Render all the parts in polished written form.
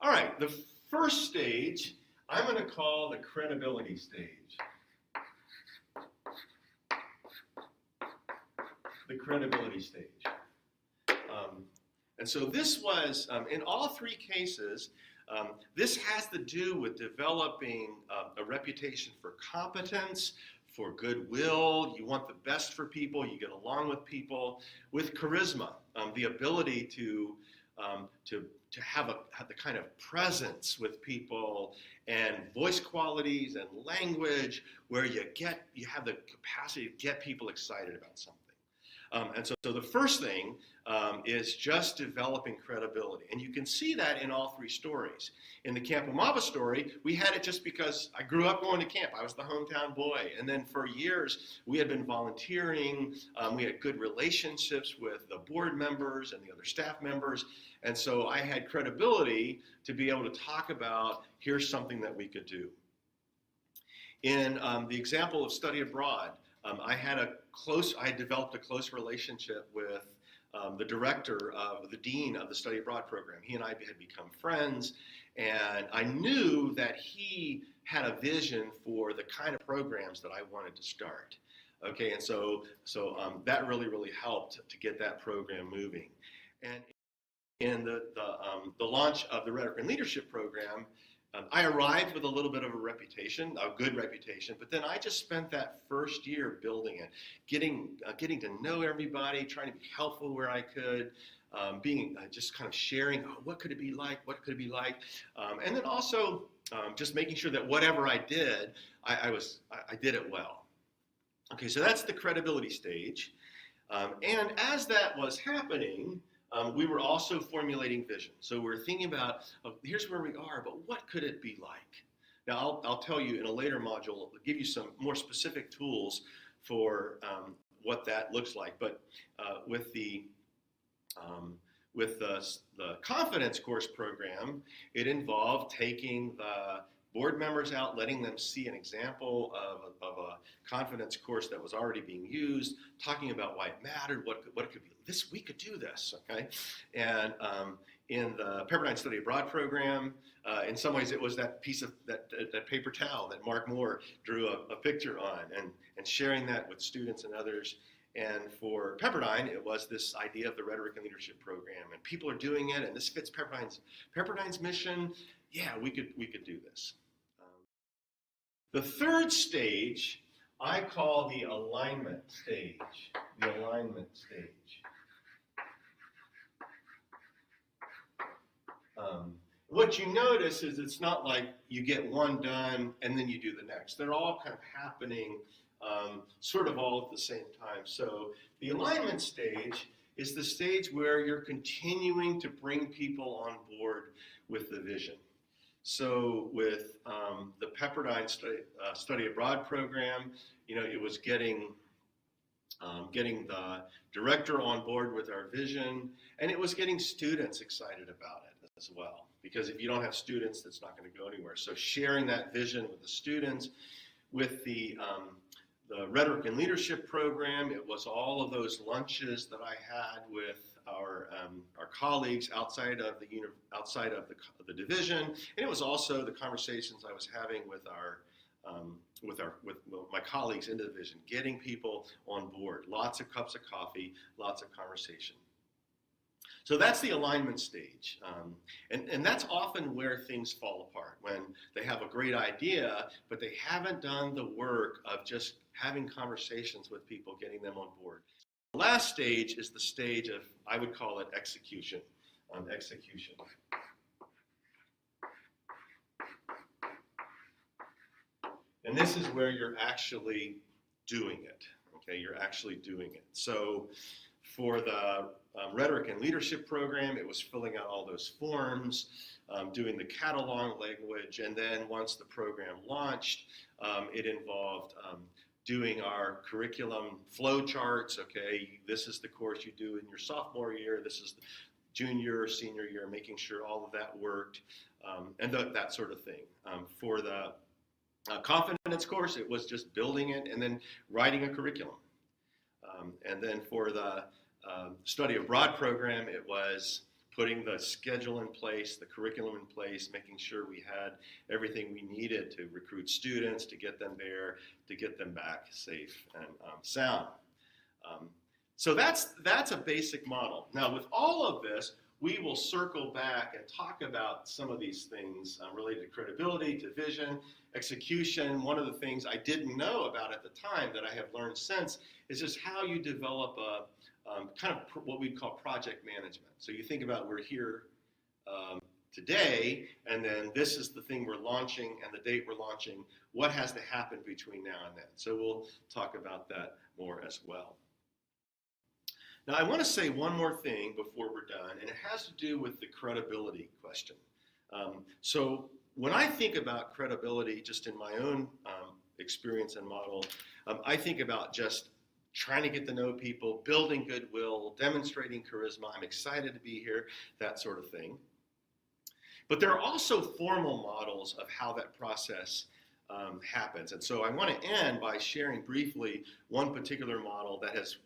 All right, the first stage I'm going to call the credibility stage. The credibility stage. And so this was, in all three cases, this has to do with developing a reputation for competence, for goodwill. You want the best for people, you get along with people, with charisma, the ability to have the kind of presence with people and voice qualities and language where you have the capacity to get people excited about something. And so the first thing is just developing credibility. And you can see that in all three stories. In the Camp Umaba story, we had it just because I grew up going to camp. I was the hometown boy. And then for years, we had been volunteering. We had good relationships with the board members and the other staff members. And so I had credibility to be able to talk about, here's something that we could do. In the example of study abroad, I had developed a close relationship with the director the dean of the study abroad program. He and I had become friends, and I knew that he had a vision for the kind of programs that I wanted to start. Okay, and so that really helped to get that program moving. And in the launch of the Rhetoric and Leadership program, I arrived with a little bit of a reputation, a good reputation, but then I just spent that first year building it, getting to know everybody, trying to be helpful where I could, just kind of sharing, what could it be like, and then also just making sure that whatever I did, I did it well. Okay, so that's the credibility stage, and as that was happening, we were also formulating vision. So we're thinking about, here's where we are, but what could it be like? Now, I'll tell you in a later module, I'll give you some more specific tools for what that looks like. But with the Confidence Course program, it involved taking the board members out, letting them see an example of a confidence course that was already being used, talking about why it mattered, what it could be. We could do this, okay? And in the Pepperdine Study Abroad program, in some ways it was that piece of that paper towel that Mark Moore drew a picture on, and sharing that with students and others. And for Pepperdine, it was this idea of the Rhetoric and Leadership program, and people are doing it, and this fits Pepperdine's mission. Yeah, we could do this. The third stage I call the alignment stage. The alignment stage. What you notice is it's not like you get one done and then you do the next. They're all kind of happening sort of all at the same time. So the alignment stage is the stage where you're continuing to bring people on board with the vision. So with the Pepperdine Study Abroad program, it was getting the director on board with our vision, and it was getting students excited about it as well. Because if you don't have students, that's not going to go anywhere. So sharing that vision with the students, with the Rhetoric and Leadership program, it was all of those lunches that I had with our colleagues outside of the division, and it was also the conversations I was having with my colleagues in the division, getting people on board. Lots of cups of coffee, lots of conversation. So that's the alignment stage, and that's often where things fall apart, when they have a great idea, but they haven't done the work of just having conversations with people, getting them on board. The last stage is the stage of, I would call it execution. And this is where you're actually doing it, okay? You're actually doing it. So for the Rhetoric and Leadership program, it was filling out all those forms, doing the catalog language, and then once the program launched, it involved doing our curriculum flow charts. Okay, this is the course you do in your sophomore year, this is the junior, senior year, making sure all of that worked, and that sort of thing. For the Confidence course, it was just building it and then writing a curriculum. And then for the Study Abroad program, it was putting the schedule in place, the curriculum in place, making sure we had everything we needed to recruit students, to get them there, to get them back safe and sound. So that's a basic model. Now, with all of this, we will circle back and talk about some of these things related to credibility, to vision, execution. One of the things I didn't know about at the time that I have learned since is just how you develop a kind of what we call project management. So you think about we're here today, and then this is the thing we're launching and the date we're launching. What has to happen between now and then? So we'll talk about that more as well. Now, I want to say one more thing before we're done, and it has to do with the credibility question. So when I think about credibility, just in my own experience and model, I think about just trying to get to know people, building goodwill, demonstrating charisma. I'm excited to be here, that sort of thing. But there are also formal models of how that process happens. And so I want to end by sharing briefly one particular model that has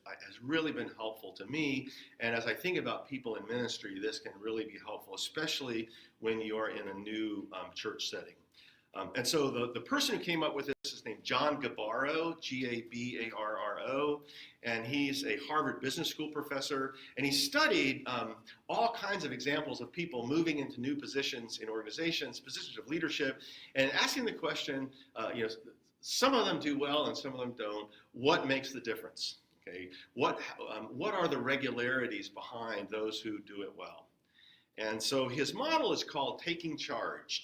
really been helpful to me. And as I think about people in ministry, this can really be helpful, especially when you are in a new church setting. And so the person who came up with this is named John Gabarro, G-A-B-A-R-R-O, and he's a Harvard Business School professor, and he studied all kinds of examples of people moving into new positions in organizations, positions of leadership, and asking the question, some of them do well and some of them don't. What makes the difference? Okay, what are the regularities behind those who do it well? And so his model is called taking charge.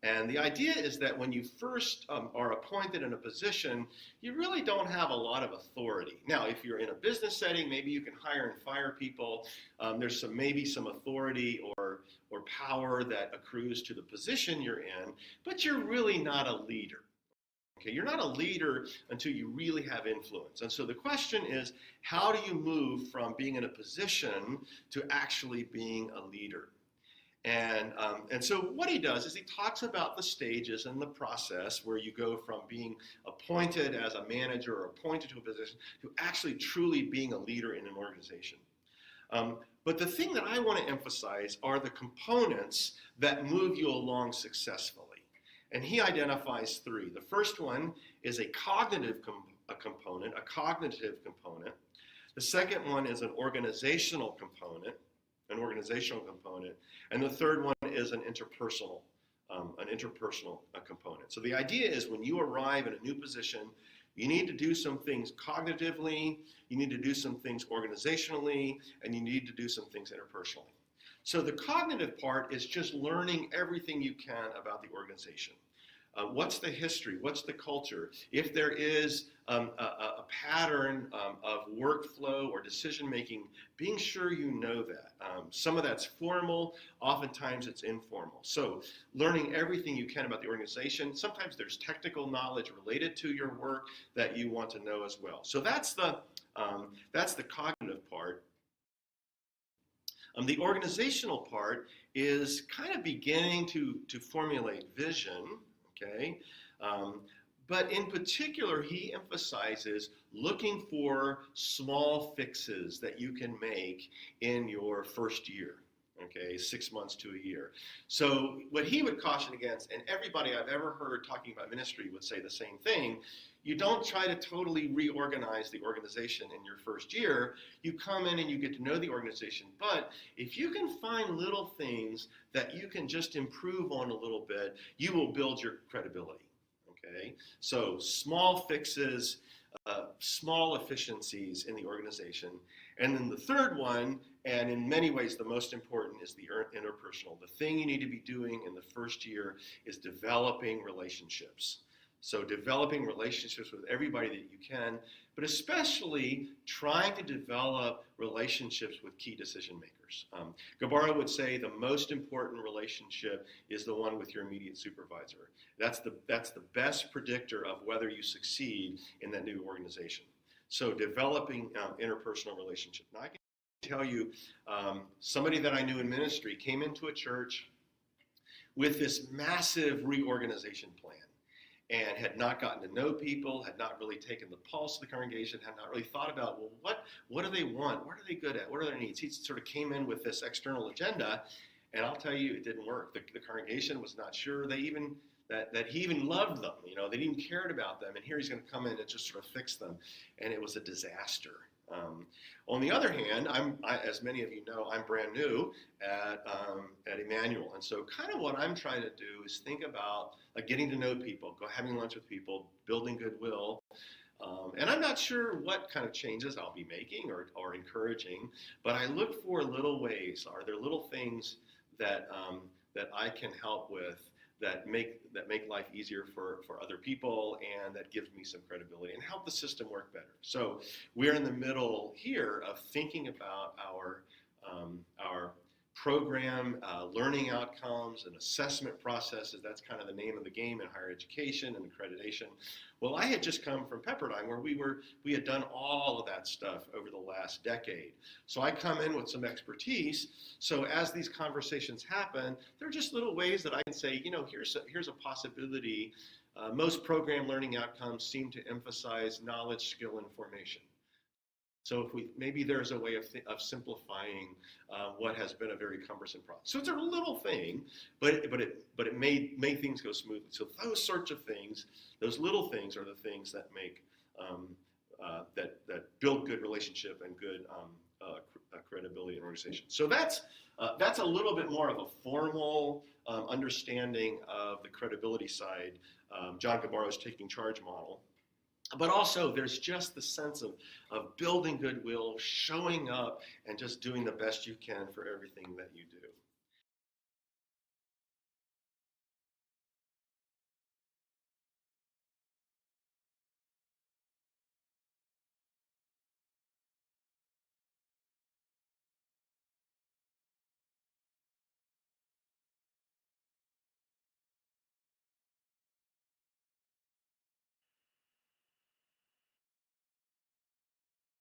And the idea is that when you first are appointed in a position, you really don't have a lot of authority. Now, if you're in a business setting, maybe you can hire and fire people. There's maybe some authority or power that accrues to the position you're in, but you're really not a leader. Okay, you're not a leader until you really have influence. And so the question is, how do you move from being in a position to actually being a leader? And so what he does is he talks about the stages and the process where you go from being appointed as a manager or appointed to a position to actually truly being a leader in an organization. But the thing that I want to emphasize are the components that move you along successfully. And he identifies three. The first one is a cognitive component. The second one is an organizational component. And the third one is an interpersonal component. So the idea is when you arrive in a new position, you need to do some things cognitively, you need to do some things organizationally, and you need to do some things interpersonally. So the cognitive part is just learning everything you can about the organization. What's the history? What's the culture? If there is a pattern of workflow or decision making, being sure you know that. Some of that's formal, oftentimes it's informal. So learning everything you can about the organization. Sometimes there's technical knowledge related to your work that you want to know as well. So that's the cognitive part. The organizational part is kind of beginning to formulate vision. Okay, but in particular, he emphasizes looking for small fixes that you can make in your first year, okay, 6 months to a year. So what he would caution against, and everybody I've ever heard talking about ministry would say the same thing, you don't try to totally reorganize the organization in your first year. You come in and you get to know the organization. But if you can find little things that you can just improve on a little bit, you will build your credibility. Okay? So small fixes, small efficiencies in the organization. And then the third one, and in many ways the most important, is the interpersonal. The thing you need to be doing in the first year is developing relationships. So developing relationships with everybody that you can, but especially trying to develop relationships with key decision makers. Gabarro would say the most important relationship is the one with your immediate supervisor. That's the best predictor of whether you succeed in that new organization. So developing interpersonal relationships. Now I can tell you, somebody that I knew in ministry came into a church with this massive reorganization plan, and had not gotten to know people, had not really taken the pulse of the congregation, had not really thought about, well, what what do they want? What are they good at? What are their needs? He sort of came in with this external agenda, and I'll tell you, it didn't work. The congregation was not sure that he even loved them. They even cared about them. And here he's going to come in and just sort of fix them, and it was a disaster. On the other hand, as many of you know, I'm brand new at Emmanuel, and so kind of what I'm trying to do is think about getting to know people, having lunch with people, building goodwill. And I'm not sure what kind of changes I'll be making or encouraging, but I look for little ways. Are there little things that I can help with that make life easier for other people, and that gives me some credibility and help the system work better? So we're in the middle here of thinking about our program, learning outcomes and assessment processes. That's kind of the name of the game in higher education and accreditation. Well, I had just come from Pepperdine, where we had done all of that stuff over the last decade. So I come in with some expertise. So as these conversations happen, they're just little ways that I can say, here's a possibility. Most program learning outcomes seem to emphasize knowledge, skill, and formation. So maybe there's a way of simplifying what has been a very cumbersome process. So it's a little thing, but it made things go smoothly. So those sorts of things, those little things, are the things that make that build good relationship and good credibility in organization. So that's a little bit more of a formal understanding of the credibility side. John Gabarro's taking charge model. But also, there's just the sense of building goodwill, showing up, and just doing the best you can for everything that you do.